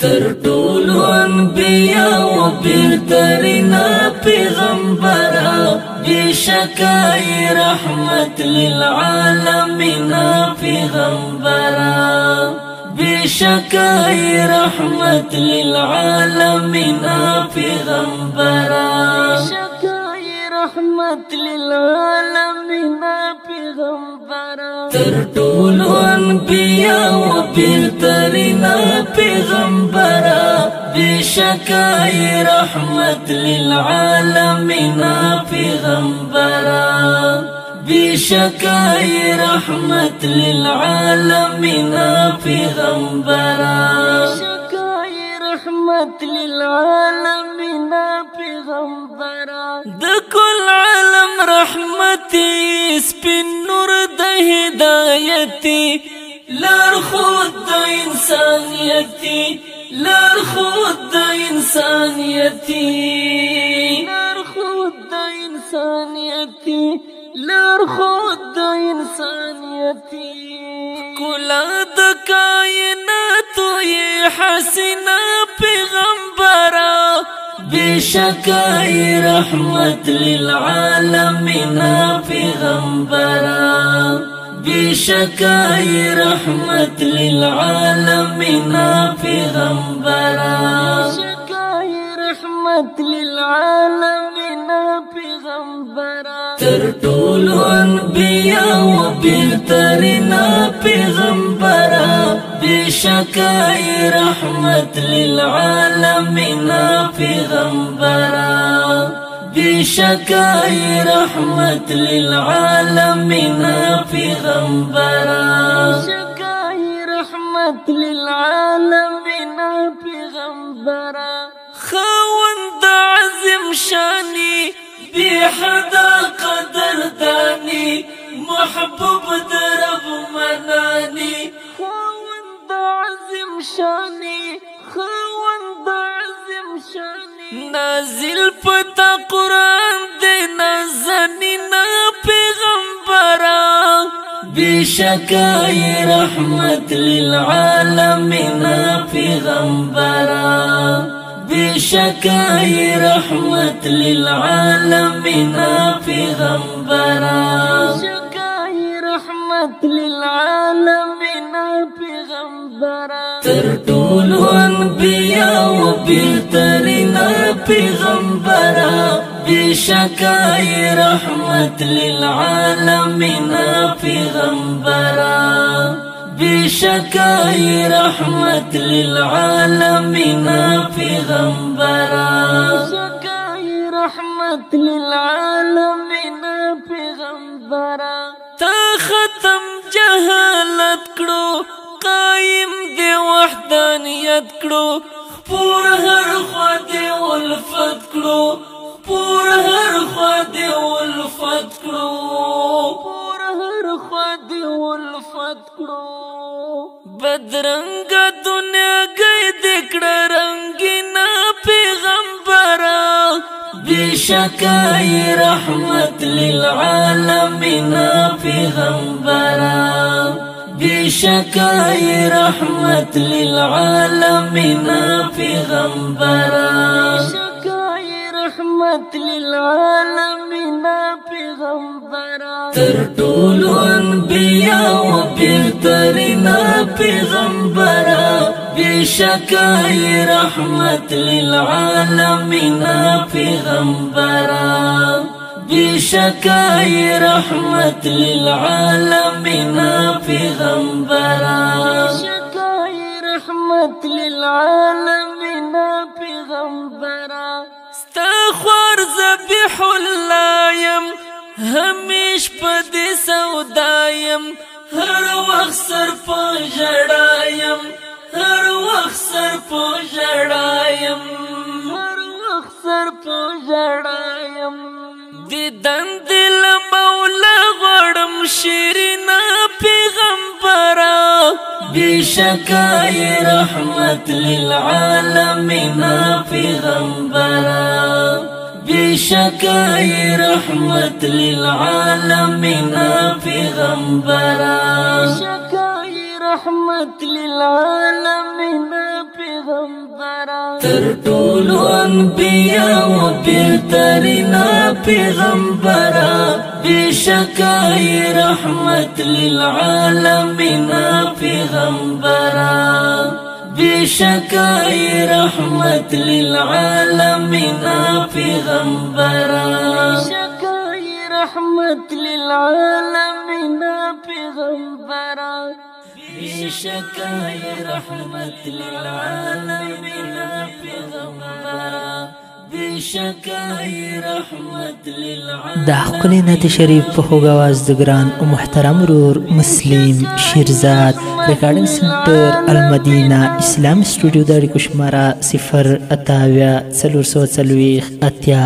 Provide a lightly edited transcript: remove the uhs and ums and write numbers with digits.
تر ټولو انبیاء و بهترینا پیغمبرا بشکای رحمت للعالمین پیغمبرا بشکای رحمت للعالمین پیغمبرا بشکای رحمت للعالمین پیغمبرا تر ټولو انبیاء و بهترینا پیغمبرا بشکای رحمت للعالمین پیغمبرا بشکای رحمت للعالمین پیغمبرا بشکای رحمت للعالمین پیغمبرا د کل عالم رحمتی سپین نور د هدایتی لار خود د انسانیتی لار خود د انسانیتی لار خود د انسانیتی لار خود د انسانیتی کلا د کائنات یہ حسینہ پیغمبرا بشکای رحمت للعالمین پیغمبرا بشکای رحمت للعالمین پیغمبرا بشکای رحمت للعالمین پیغمبرا تر ټولو انبیاء و بهترینا پیغمبرا بشکای رحمت للعالمین پیغمبرا بشکای رحمت للعالمین پیغمبرا بشکای رحمت للعالمین پیغمبرا خوند عظیم شانی بی حدا قدر دانی محبوب درب منانی خوند عظیم شانی خوند عظیم شانی نازل پتا قرآن دے نازنینا پیغمبرا بشکای رحمت للعالمین پیغمبرا بشکای رحمت للعالمین پیغمبرا بشکای رحمت للعالمین پیغمبرا تر ټولو انبیاء و بهترینا پیغمبرا بشکای رحمت للعالمین پیغمبرا بشکای رحمت للعالمین پیغمبرا بشکای رحمت للعالمین پیغمبرا تا ختم جهالت کړو قائم دی وحدانیت کړو پور هر خوا دی الفت کړو پور هر خوا دی الفت کړو پور هر خوا دی الفت کړو بدرنګ دنیا گئی دکړه رنگینا پیغمبرا بشکای رحمت للعالمین پیغمبرا بشکای رحمت للعالمین پیغمبرا بشکای رحمت للعالمین پیغمبرا تر ټولو انبیاء و بهترینا پیغمبرا بشکای رحمت للعالمین پیغمبرا بشکای رحمت للعالمین پیغمبرا بشکای رحمت للعالمین پیغمبرا استغفر ذبیح الله یم همیش پد سودایم هر وخت سر په جړایم هر وخت سر په جړایم هر وخت سر په جړایم دیدن دل مولا غړم شیرینا پیغمبرا بشکای رحمت للعالمین پیغمبرا بشکای رحمت للعالمین پیغمبرا بشکای رحمت للعالمین پیغمبرا تر ټولو انبیاء و بهترینا پیغمبرا بشکای رحمت للعالمین پیغمبرا بشکای رحمت للعالمین پیغمبرا بشکای رحمت للعالمین پیغمبرا بشکای رحمت للعالمین پیغمبرا بشکای رحمت للعالمین. دا حقلی نعت شریف په خوږ آواز د ګران او محترم ورور مسلم شیرزاد ریکارډینګ سنټر المدینه اسلام سټوډیو د اړیکو شماره 0 اتاویا 440 اتیا